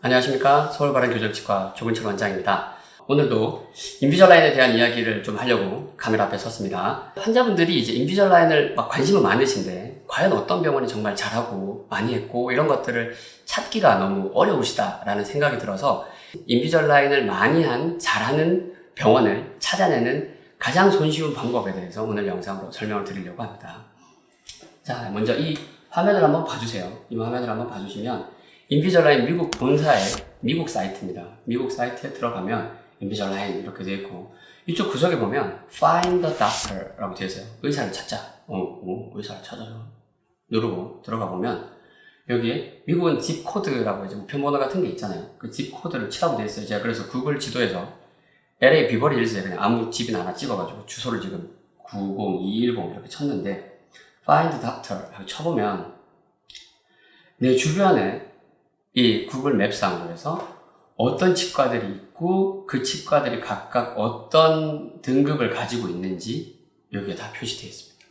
안녕하십니까. 서울바른교정치과 조근철 원장입니다. 오늘도 인비절라인에 대한 이야기를 좀 하려고 카메라 앞에 섰습니다. 환자분들이 이제 인비절라인을 막 관심은 많으신데 과연 어떤 병원이 정말 잘하고 많이 했고 이런 것들을 찾기가 너무 어려우시다라는 생각이 들어서 인비절라인을 많이 한 잘하는 병원을 찾아내는 가장 손쉬운 방법에 대해서 오늘 영상으로 설명을 드리려고 합니다. 자, 먼저 이 화면을 한번 봐주세요. 이 화면을 한번 봐주시면 인비절라인 미국 본사의 미국 사이트입니다. 미국 사이트에 들어가면 인비절라인 이렇게 되어 있고 이쪽 구석에 보면 Find the Doctor 라고 되어 있어요. 의사를 찾자. 의사를 찾아요. 누르고 들어가 보면 여기에 미국은 집 코드라고 이제 우편번호 같은 게 있잖아요. 그 집 코드를 치라고 되어 있어요. 제가 그래서 구글 지도에서 LA 비버리 힐즈에 그냥 아무 집이나 하나 찍어가지고 주소를 지금 90210 이렇게 쳤는데 Find Doctor 하고 쳐보면 내 주변에 이 구글 맵상으로 해서 어떤 치과들이 있고 그 치과들이 각각 어떤 등급을 가지고 있는지 여기에 다 표시되어 있습니다.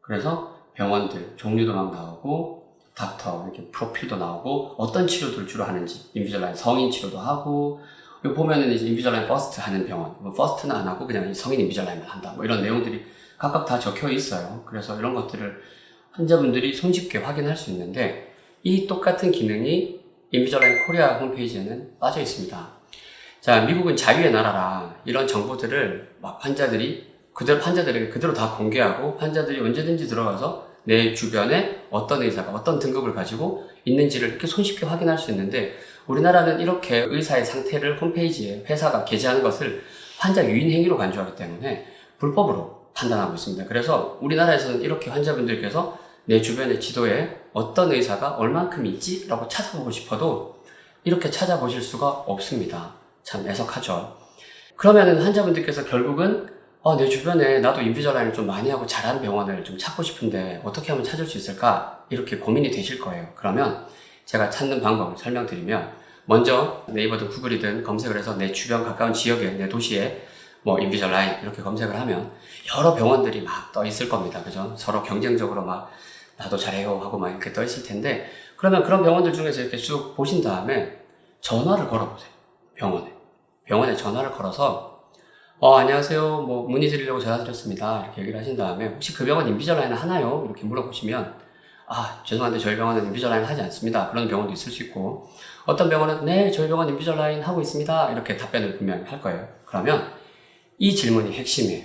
그래서 병원들 종류도 막 나오고 닥터 이렇게 프로필도 나오고 어떤 치료들을 주로 하는지 인비절라인 성인 치료도 하고 여기 보면은 이제 인비절라인 퍼스트 하는 병원 뭐 퍼스트는 안 하고 그냥 성인 인비절라인만 한다 뭐 이런 내용들이 각각 다 적혀 있어요. 그래서 이런 것들을 환자분들이 손쉽게 확인할 수 있는데 이 똑같은 기능이 인비절라인 코리아 홈페이지에는 빠져 있습니다. 자, 미국은 자유의 나라라 이런 정보들을 막 환자들에게 그대로 다 공개하고 환자들이 언제든지 들어가서 내 주변에 어떤 의사가 어떤 등급을 가지고 있는지를 이렇게 손쉽게 확인할 수 있는데 우리나라는 이렇게 의사의 상태를 홈페이지에 회사가 게재하는 것을 환자 유인 행위로 간주하기 때문에 불법으로 판단하고 있습니다. 그래서 우리나라에서는 이렇게 환자분들께서 내 주변의 지도에 어떤 의사가 얼만큼 있지? 라고 찾아보고 싶어도 이렇게 찾아보실 수가 없습니다. 참 애석하죠. 그러면은 환자분들께서 결국은 내 주변에 나도 인비절라인을 좀 많이 하고 잘하는 병원을 좀 찾고 싶은데 어떻게 하면 찾을 수 있을까? 이렇게 고민이 되실 거예요. 그러면 제가 찾는 방법을 설명드리면 먼저 네이버든 구글이든 검색을 해서 내 주변 가까운 지역에 내 도시에 뭐 인비절라인 이렇게 검색을 하면 여러 병원들이 막 떠 있을 겁니다. 그죠? 서로 경쟁적으로 막 나도 잘해요 하고 막 이렇게 떠 있을 텐데 그러면 그런 병원들 중에서 이렇게 쭉 보신 다음에 전화를 걸어보세요. 병원에 전화를 걸어서 안녕하세요 뭐 문의드리려고 전화드렸습니다 이렇게 얘기를 하신 다음에 혹시 그 병원 인비절라인 하나요? 이렇게 물어보시면 죄송한데 저희 병원은 인비절라인 하지 않습니다. 그런 병원도 있을 수 있고 어떤 병원은 네 저희 병원 인비절라인 하고 있습니다 이렇게 답변을 분명히 할 거예요. 그러면 이 질문이 핵심이에요.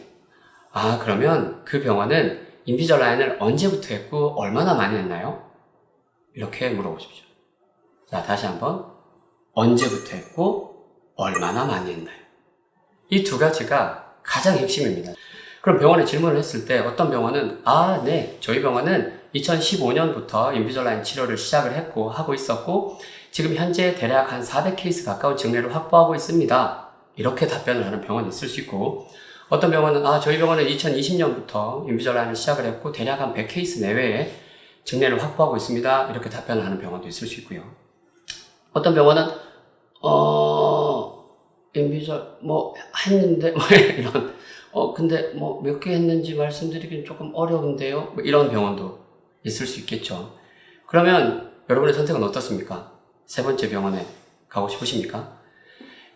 그러면 그 병원은 인비절라인을 언제부터 했고 얼마나 많이 했나요? 이렇게 물어보십시오. 자, 다시 한번 언제부터 했고 얼마나 많이 했나요? 이 두 가지가 가장 핵심입니다. 그럼 병원에 질문을 했을 때 어떤 병원은 네, 저희 병원은 2015년부터 인비절라인 치료를 시작을 했고 하고 있었고 지금 현재 대략 한 400케이스 가까운 증례를 확보하고 있습니다. 이렇게 답변을 하는 병원이 있을 수 있고 어떤 병원은 저희 병원은 2020년부터 인비절라인을 시작을 했고 대략 한 100케이스 내외의 증례를 확보하고 있습니다. 이렇게 답변을 하는 병원도 있을 수 있고요. 어떤 병원은 인비절 했는데 이런 근데 몇 개 했는지 말씀드리긴 조금 어려운데요. 이런 병원도 있을 수 있겠죠. 그러면 여러분의 선택은 어떻습니까? 세 번째 병원에 가고 싶으십니까?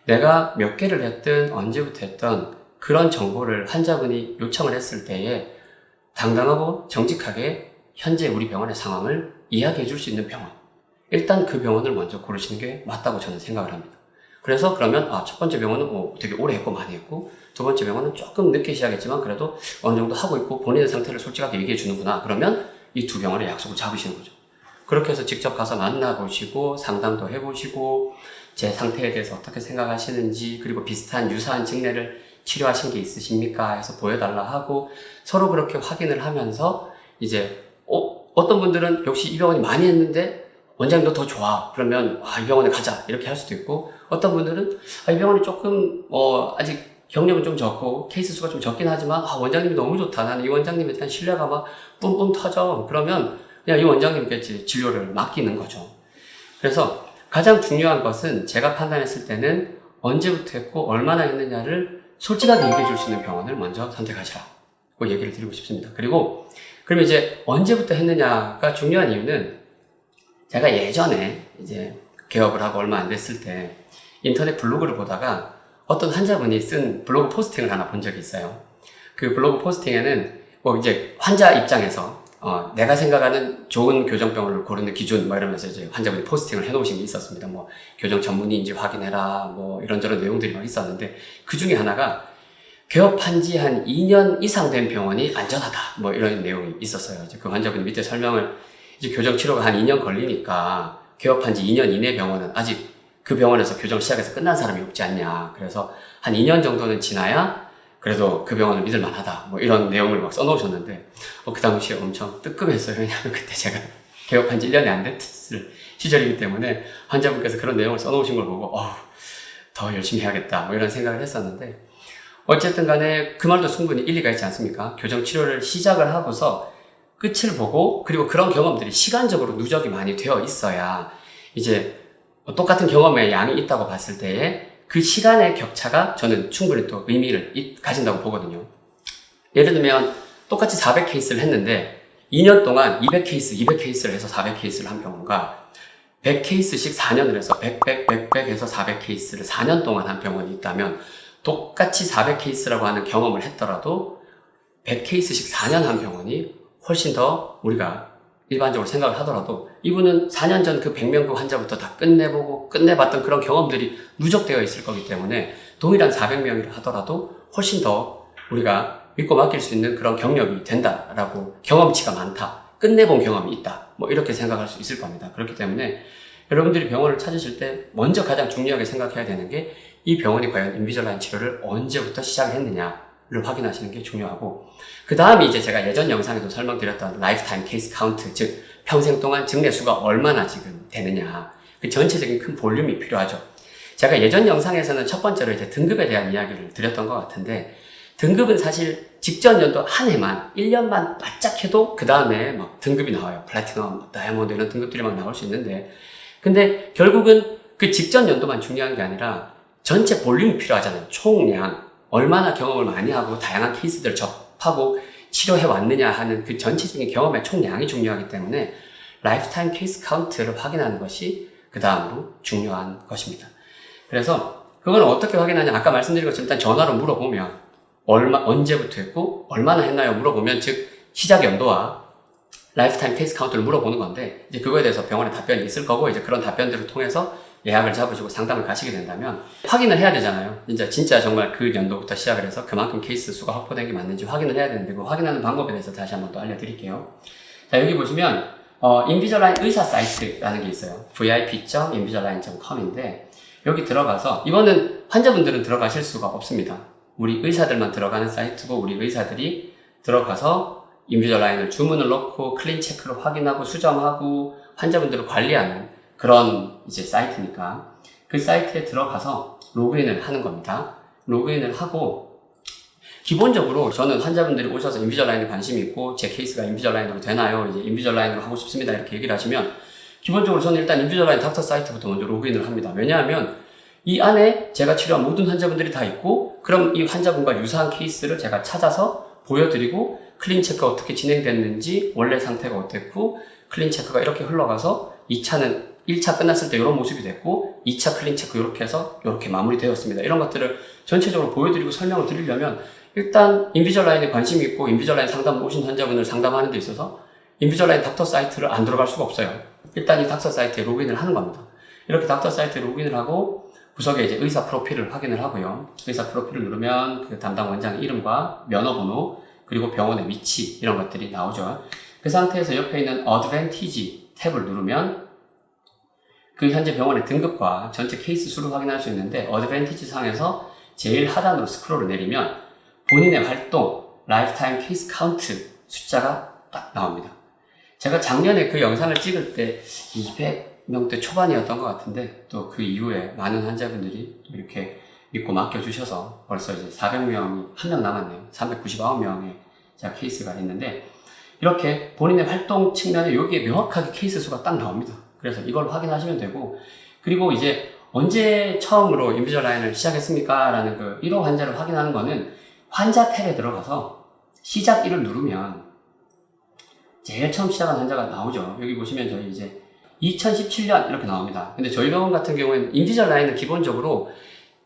내가 몇 개를 했든 언제부터 했든 그런 정보를 환자분이 요청을 했을 때에 당당하고 정직하게 현재 우리 병원의 상황을 이야기해 줄 수 있는 병원. 일단 그 병원을 먼저 고르시는 게 맞다고 저는 생각을 합니다. 그래서 그러면 첫 번째 병원은 되게 오래 했고 많이 했고 두 번째 병원은 조금 늦게 시작했지만 그래도 어느 정도 하고 있고 본인의 상태를 솔직하게 얘기해 주는구나. 그러면 이 두 병원의 약속을 잡으시는 거죠. 그렇게 해서 직접 가서 만나보시고 상담도 해보시고 제 상태에 대해서 어떻게 생각하시는지 그리고 비슷한 유사한 증례를 치료하신 게 있으십니까? 해서 보여달라 하고 서로 그렇게 확인을 하면서 이제 어떤 분들은 역시 이 병원이 많이 했는데 원장님도 더 좋아. 그러면 이 병원에 가자. 이렇게 할 수도 있고 어떤 분들은 이 병원이 조금 아직 경력은 좀 적고 케이스 수가 좀 적긴 하지만 원장님이 너무 좋다. 나는 이 원장님에 대한 신뢰가 막 뿜뿜 터져. 그러면 그냥 이 원장님께 진료를 맡기는 거죠. 그래서 가장 중요한 것은 제가 판단했을 때는 언제부터 했고 얼마나 했느냐를 솔직하게 얘기해 줄 수 있는 병원을 먼저 선택하시라고 얘기를 드리고 싶습니다. 그리고 그럼 이제 언제부터 했느냐가 중요한 이유는 제가 예전에 이제 개업을 하고 얼마 안 됐을 때 인터넷 블로그를 보다가 어떤 환자분이 쓴 블로그 포스팅을 하나 본 적이 있어요. 그 블로그 포스팅에는 뭐 이제 환자 입장에서 내가 생각하는 좋은 교정병원을 고르는 기준 뭐 이러면서 이제 환자분이 포스팅을 해놓으신 게 있었습니다. 뭐 교정 전문의인지 확인해라 뭐 이런저런 내용들이 막 있었는데 그 중에 하나가 개업한 지 한 2년 이상 된 병원이 안전하다 뭐 이런 내용이 있었어요. 이제 그 환자분이 밑에 설명을 이제 교정 치료가 한 2년 걸리니까 개업한 지 2년 이내 병원은 아직 그 병원에서 교정 시작해서 끝난 사람이 없지 않냐. 그래서 한 2년 정도는 지나야 그래도 그 병원을 믿을 만하다. 뭐 이런 내용을 막 써놓으셨는데, 그 당시에 엄청 뜨끔했어요. 왜냐하면 그때 제가 개업한 지 1년이 안 됐을 시절이기 때문에 환자분께서 그런 내용을 써놓으신 걸 보고, 더 열심히 해야겠다. 뭐 이런 생각을 했었는데, 어쨌든 간에 그 말도 충분히 일리가 있지 않습니까? 교정 치료를 시작을 하고서 끝을 보고, 그리고 그런 경험들이 시간적으로 누적이 많이 되어 있어야 이제 똑같은 경험의 양이 있다고 봤을 때에 그 시간의 격차가 저는 충분히 또 의미를 가진다고 보거든요. 예를 들면 똑같이 400케이스를 했는데 2년 동안 200케이스를 해서 400케이스를 한 병원과 100케이스씩 4년을 해서 100 해서 400케이스를 4년 동안 한 병원이 있다면 똑같이 400케이스라고 하는 경험을 했더라도 100케이스씩 4년 한 병원이 훨씬 더 우리가 일반적으로 생각을 하더라도 이분은 4년 전 그 100명 그 환자부터 다 끝내봤던 그런 경험들이 누적되어 있을 거기 때문에 동일한 400명이라 하더라도 훨씬 더 우리가 믿고 맡길 수 있는 그런 경력이 된다라고, 경험치가 많다, 끝내본 경험이 있다, 뭐 이렇게 생각할 수 있을 겁니다. 그렇기 때문에 여러분들이 병원을 찾으실 때 먼저 가장 중요하게 생각해야 되는 게 이 병원이 과연 인비절라인 치료를 언제부터 시작했느냐를 확인하시는 게 중요하고, 그 다음이 이제 제가 예전 영상에도 설명드렸던 라이프타임 케이스 카운트, 즉 평생 동안 증례 수가 얼마나 지금 되느냐, 그 전체적인 큰 볼륨이 필요하죠. 제가 예전 영상에서는 첫 번째로 이제 등급에 대한 이야기를 드렸던 것 같은데, 등급은 사실 직전 연도 한 해만 1년만 바짝 해도 그 다음에 막 등급이 나와요. 플래티넘, 다이아몬드 이런 등급들이 막 나올 수 있는데, 근데 결국은 그 직전 연도만 중요한 게 아니라 전체 볼륨이 필요하잖아요. 총량, 얼마나 경험을 많이 하고 다양한 케이스들을 접하고 치료해 왔느냐 하는 그 전체적인 경험의 총량이 중요하기 때문에 라이프타임 케이스 카운트를 확인하는 것이 그 다음으로 중요한 것입니다. 그래서 그걸 어떻게 확인하냐, 아까 말씀드린 것처럼 일단 전화로 물어보면 언제부터 했고 얼마나 했나요 물어보면, 즉 시작 연도와 라이프타임 케이스 카운트를 물어보는 건데, 이제 그거에 대해서 병원에 답변이 있을 거고, 이제 그런 답변들을 통해서 예약을 잡으시고 상담을 가시게 된다면 확인을 해야 되잖아요. 진짜 정말 그 연도부터 시작을 해서 그만큼 케이스 수가 확보된 게 맞는지 확인을 해야 되는데, 그 확인하는 방법에 대해서 다시 한번 또 알려드릴게요. 자, 여기 보시면 인비절라인 의사 사이트라는 게 있어요. vip.invisalign.com인데 여기 들어가서, 이거는 환자분들은 들어가실 수가 없습니다. 우리 의사들만 들어가는 사이트고, 우리 의사들이 들어가서 인비절라인을 주문을 넣고 클린 체크를 확인하고 수정하고 환자분들을 관리하는 그런 이제 사이트니까, 그 사이트에 들어가서 로그인을 하는 겁니다. 로그인을 하고, 기본적으로 저는 환자분들이 오셔서 인비절라인에 관심이 있고 제 케이스가 인비절라인으로 되나요? 이제 인비절라인으로 하고 싶습니다. 이렇게 얘기를 하시면 기본적으로 저는 일단 인비절라인 닥터 사이트부터 먼저 로그인을 합니다. 왜냐하면 이 안에 제가 치료한 모든 환자분들이 다 있고, 그럼 이 환자분과 유사한 케이스를 제가 찾아서 보여드리고, 클린 체크가 어떻게 진행됐는지, 원래 상태가 어땠고, 클린 체크가 이렇게 흘러가서 2차는 1차 끝났을 때 이런 모습이 됐고, 2차 클린 체크 이렇게 해서 이렇게 마무리되었습니다. 이런 것들을 전체적으로 보여드리고 설명을 드리려면 일단 인비절라인에 관심이 있고 인비절라인 상담 오신 환자분을 상담하는 데 있어서 인비절라인 닥터 사이트를 안 들어갈 수가 없어요. 일단 이 닥터 사이트에 로그인을 하는 겁니다. 이렇게 닥터 사이트에 로그인을 하고 구석에 이제 의사 프로필을 확인을 하고요. 의사 프로필을 누르면 그 담당 원장의 이름과 면허번호, 그리고 병원의 위치, 이런 것들이 나오죠. 그 상태에서 옆에 있는 어드밴티지 탭을 누르면 그 현재 병원의 등급과 전체 케이스 수를 확인할 수 있는데, 어드밴티지 상에서 제일 하단으로 스크롤을 내리면 본인의 활동, 라이프타임 케이스 카운트 숫자가 딱 나옵니다. 제가 작년에 그 영상을 찍을 때 200명대 초반이었던 것 같은데, 또 그 이후에 많은 환자분들이 이렇게 믿고 맡겨주셔서 벌써 이제 400명이 한 명 남았네요. 399명의 케이스가 있는데, 이렇게 본인의 활동 측면에 여기에 명확하게 케이스 수가 딱 나옵니다. 그래서 이걸 확인하시면 되고, 그리고 이제 언제 처음으로 인비절라인을 시작했습니까? 라는 그 1호 환자를 확인하는 거는 환자 탭에 들어가서 시작 1을 누르면 제일 처음 시작한 환자가 나오죠. 여기 보시면 저희 이제 2017년 이렇게 나옵니다. 근데 저희 병원 같은 경우에는 인비절라인은 기본적으로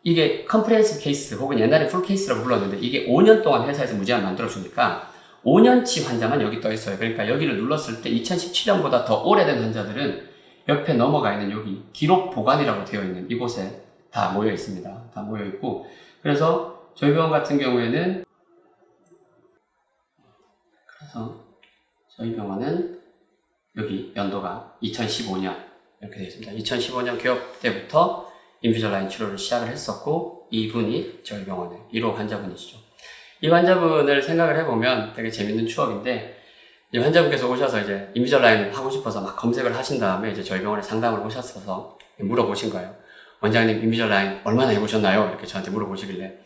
이게 컴프레hen시브 케이스 혹은 옛날에 풀 케이스라고 불렀는데 이게 5년 동안 회사에서 무제한 만들어주니까 5년치 환자만 여기 떠 있어요. 그러니까 여기를 눌렀을 때 2017년보다 더 오래된 환자들은 옆에 넘어가 있는 여기 기록 보관이라고 되어 있는 이곳에 다 모여 있습니다. 다 모여 있고, 그래서 저희 병원 같은 경우에는 저희 병원은 여기 연도가 2015년 이렇게 되어 있습니다. 2015년 개업 때부터 인비절라인 치료를 시작을 했었고, 이분이 저희 병원의 1호 환자분이시죠. 이 환자분을 생각을 해보면 되게 재밌는 추억인데, 이 환자분께서 오셔서 이제 인비절라인을 하고 싶어서 막 검색을 하신 다음에 이제 저희 병원에 상담을 오셨어서 물어보신 거예요. 원장님, 인비절라인 얼마나 해보셨나요? 이렇게 저한테 물어보시길래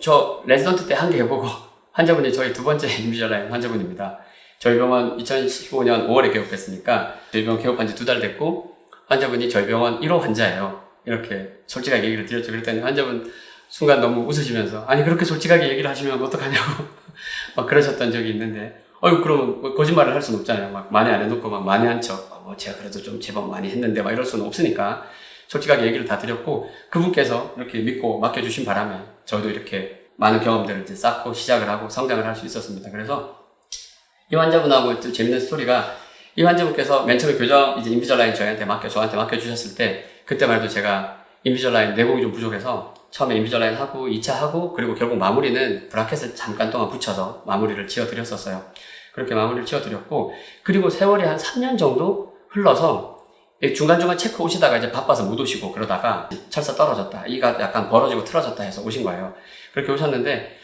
저 레지던트 때 한 개 해보고 환자분이 저희 두 번째 인비절라인 환자분입니다. 저희 병원 2015년 5월에 개업했으니까 저희 병원 개업한 지 2달 됐고 환자분이 저희 병원 1호 환자예요. 이렇게 솔직하게 얘기를 드렸죠. 그랬더니 환자분 순간 너무 웃으시면서 아니 그렇게 솔직하게 얘기를 하시면 어떡하냐고 막 그러셨던 적이 있는데, 그러면 거짓말을 할 수는 없잖아요. 막 만회 안 해놓고 막 만회한 척 제가 그래도 좀 제법 많이 했는데 막 이럴 수는 없으니까 솔직하게 얘기를 다 드렸고, 그분께서 이렇게 믿고 맡겨주신 바람에 저도 이렇게 많은 경험들을 이제 쌓고 시작을 하고 성장을 할 수 있었습니다. 그래서 이 환자분하고 좀 재밌는 스토리가, 이 환자분께서 맨 처음에 교정 이제 인비절라인 저한테 맡겨주셨을 때 그때만 해도 제가 인비절라인 내공이 좀 부족해서 처음에 인비절라인 하고 2차 하고 그리고 결국 마무리는 브라켓을 잠깐 동안 붙여서 마무리를 지어드렸었어요. 그렇게 마무리를 지어드렸고, 그리고 세월이 한 3년 정도 흘러서 중간중간 체크 오시다가 이제 바빠서 못 오시고 그러다가 철사 떨어졌다, 이가 약간 벌어지고 틀어졌다 해서 오신 거예요. 그렇게 오셨는데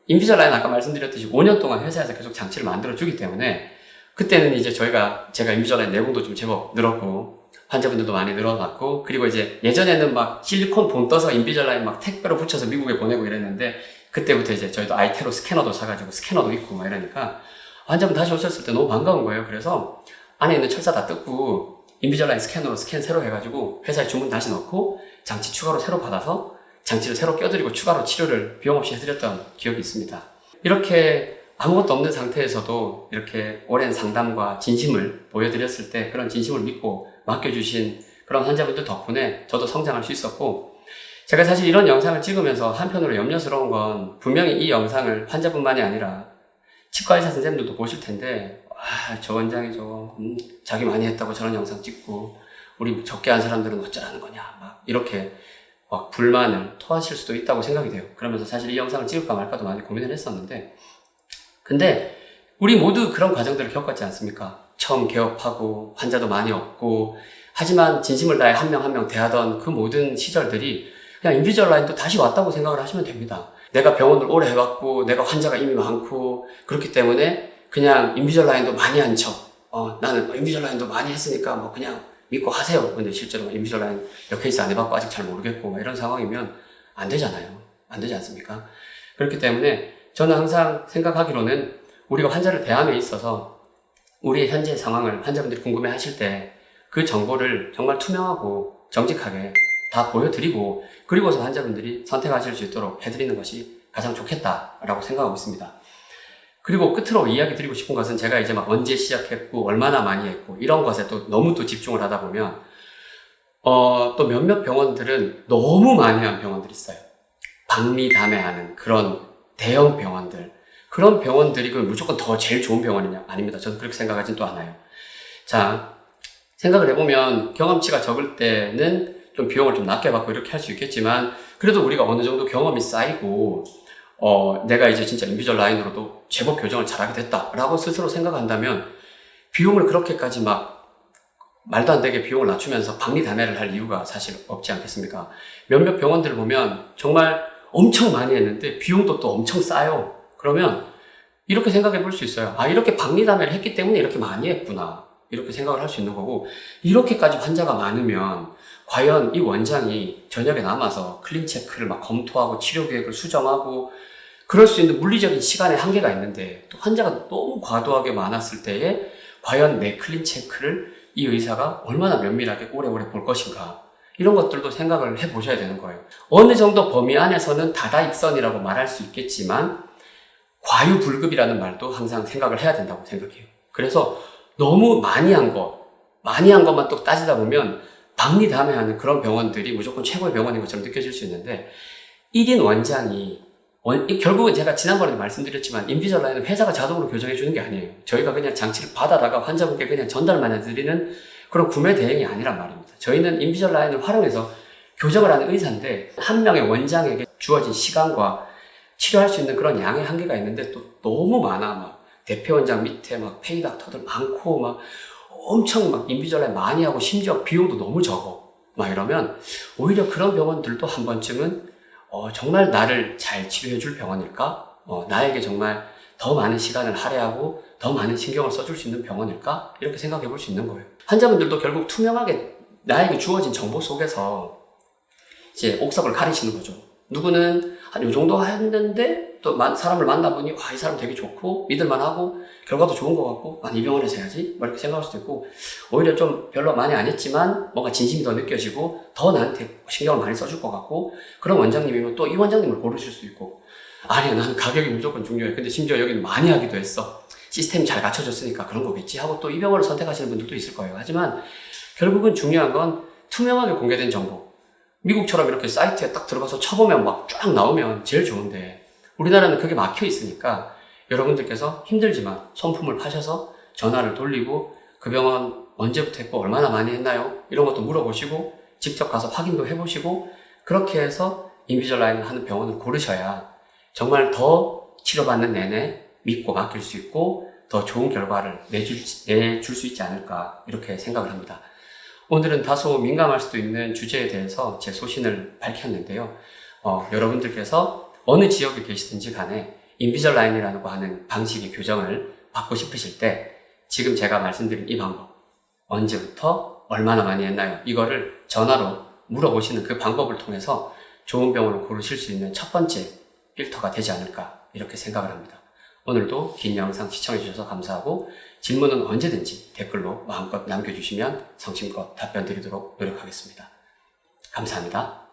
인비절라인 아까 말씀드렸듯이 5년 동안 회사에서 계속 장치를 만들어주기 때문에 그때는 이제 제가 인비절라인 내공도 좀 제법 늘었고 환자분들도 많이 늘어났고, 그리고 이제 예전에는 막 실리콘 본 떠서 인비절라인 막 택배로 붙여서 미국에 보내고 이랬는데 그때부터 이제 저희도 아이테로 스캐너도 사가지고 스캐너도 있고 막 이러니까 환자분 다시 오셨을 때 너무 반가운 거예요. 그래서 안에 있는 철사 다 뜯고 인비절라인 스캐너로 스캔 새로 해가지고 회사에 주문 다시 넣고 장치 추가로 새로 받아서 장치를 새로 껴드리고 추가로 치료를 비용 없이 해드렸던 기억이 있습니다. 이렇게 아무것도 없는 상태에서도 이렇게 오랜 상담과 진심을 보여드렸을 때 그런 진심을 믿고 맡겨주신 그런 환자분들 덕분에 저도 성장할 수 있었고, 제가 사실 이런 영상을 찍으면서 한편으로 염려스러운 건 분명히 이 영상을 환자뿐만이 아니라 치과의사 선생님들도 보실 텐데 저 원장이 자기 많이 했다고 저런 영상 찍고 우리 적게 한 사람들은 어쩌라는 거냐 막 이렇게 막 불만을 토하실 수도 있다고 생각이 돼요. 그러면서 사실 이 영상을 찍을까 말까도 많이 고민을 했었는데, 근데 우리 모두 그런 과정들을 겪었지 않습니까? 처음 개업하고 환자도 많이 없고, 하지만 진심을 다해 한 명 한 명 대하던 그 모든 시절들이 그냥 인비절라인도 다시 왔다고 생각을 하시면 됩니다. 내가 병원을 오래 해봤고 내가 환자가 이미 많고 그렇기 때문에 그냥 인비절라인도 많이 한 척, 나는 인비절라인도 많이 했으니까 뭐 그냥 믿고 하세요. 근데 실제로 인비절라인 몇 케이스 안 해봤고 아직 잘 모르겠고 이런 상황이면 안 되잖아요. 안 되지 않습니까? 그렇기 때문에 저는 항상 생각하기로는 우리가 환자를 대함에 있어서 우리의 현재 상황을 환자분들이 궁금해 하실 때 그 정보를 정말 투명하고 정직하게 다 보여드리고 그리고서 환자분들이 선택하실 수 있도록 해드리는 것이 가장 좋겠다라고 생각하고 있습니다. 그리고 끝으로 이야기 드리고 싶은 것은 제가 이제 막 언제 시작했고 얼마나 많이 했고 이런 것에 또 너무 또 집중을 하다 보면 또 몇몇 병원들은 너무 많이 한 병원들이 있어요. 박리담회하는 그런 대형 병원들, 그런 병원들이 무조건 더 제일 좋은 병원이냐? 아닙니다. 저는 그렇게 생각하진 또 않아요. 자, 생각을 해보면 경험치가 적을 때는 좀 비용을 좀 낮게 받고 이렇게 할 수 있겠지만 그래도 우리가 어느 정도 경험이 쌓이고 내가 이제 진짜 인비절라인으로도 제법 교정을 잘하게 됐다라고 스스로 생각한다면 비용을 그렇게까지 막 말도 안 되게 비용을 낮추면서 박리담회를 할 이유가 사실 없지 않겠습니까? 몇몇 병원들을 보면 정말 엄청 많이 했는데 비용도 또 엄청 싸요. 그러면 이렇게 생각해 볼 수 있어요. 이렇게 박리담회를 했기 때문에 이렇게 많이 했구나. 이렇게 생각을 할 수 있는 거고, 이렇게까지 환자가 많으면 과연 이 원장이 저녁에 남아서 클린 체크를 막 검토하고 치료 계획을 수정하고 그럴 수 있는 물리적인 시간의 한계가 있는데 또 환자가 너무 과도하게 많았을 때에 과연 내 클린 체크를 이 의사가 얼마나 면밀하게 오래오래 볼 것인가, 이런 것들도 생각을 해보셔야 되는 거예요. 어느 정도 범위 안에서는 다다익선이라고 말할 수 있겠지만 과유불급이라는 말도 항상 생각을 해야 된다고 생각해요. 그래서 너무 많이 한 거, 많이 한 것만 또 따지다 보면 박리담회하는 그런 병원들이 무조건 최고의 병원인 것처럼 느껴질 수 있는데 1인 원장이 결국은 제가 지난번에도 말씀드렸지만 인비절라인은 회사가 자동으로 교정해 주는 게 아니에요. 저희가 그냥 장치를 받아다가 환자분께 그냥 전달만 해드리는 그런 구매 대행이 아니란 말입니다. 저희는 인비절라인을 활용해서 교정을 하는 의사인데 한 명의 원장에게 주어진 시간과 치료할 수 있는 그런 양의 한계가 있는데 또 너무 많아. 막 대표 원장 밑에 막 페이 닥터들 많고 막 엄청 막 인비절라인 많이 하고 심지어 비용도 너무 적어. 막 이러면 오히려 그런 병원들도 한 번쯤은 정말 나를 잘 치료해 줄 병원일까? 나에게 정말 더 많은 시간을 할애하고 더 많은 신경을 써줄 수 있는 병원일까? 이렇게 생각해 볼 수 있는 거예요. 환자분들도 결국 투명하게 나에게 주어진 정보 속에서 이제 옥석을 가리시는 거죠. 누구는 한 요 정도 했는데 또 사람을 만나보니 와, 이 사람 되게 좋고 믿을만하고 결과도 좋은 것 같고 이 병원에서 해야지 뭐 이렇게 생각할 수도 있고 오히려 좀 별로 많이 안 했지만 뭔가 진심이 더 느껴지고 더 나한테 신경을 많이 써줄 것 같고 그런 원장님이면 또 이 원장님을 고르실 수 있고 아니야 나는 가격이 무조건 중요해 근데 심지어 여기는 많이 하기도 했어 시스템이 잘 갖춰졌으니까 그런 거겠지 하고 또 이 병원을 선택하시는 분들도 있을 거예요. 하지만 결국은 중요한 건 투명하게 공개된 정보 미국처럼 이렇게 사이트에 딱 들어가서 쳐보면 막 쫙 나오면 제일 좋은데 우리나라는 그게 막혀 있으니까 여러분들께서 힘들지만 손품을 파셔서 전화를 돌리고 그 병원 언제부터 했고 얼마나 많이 했나요? 이런 것도 물어보시고 직접 가서 확인도 해보시고 그렇게 해서 인비절라인을 하는 병원을 고르셔야 정말 더 치료받는 내내 믿고 맡길 수 있고 더 좋은 결과를 내줄 수 있지 않을까 이렇게 생각을 합니다. 오늘은 다소 민감할 수도 있는 주제에 대해서 제 소신을 밝혔는데요. 여러분들께서 어느 지역에 계시든지 간에 인비절라인이라고 하는 방식의 교정을 받고 싶으실 때 지금 제가 말씀드린 이 방법 언제부터 얼마나 많이 했나요? 이거를 전화로 물어보시는 그 방법을 통해서 좋은 병원을 고르실 수 있는 첫 번째 필터가 되지 않을까 이렇게 생각을 합니다. 오늘도 긴 영상 시청해 주셔서 감사하고 질문은 언제든지 댓글로 마음껏 남겨주시면 성심껏 답변 드리도록 노력하겠습니다. 감사합니다.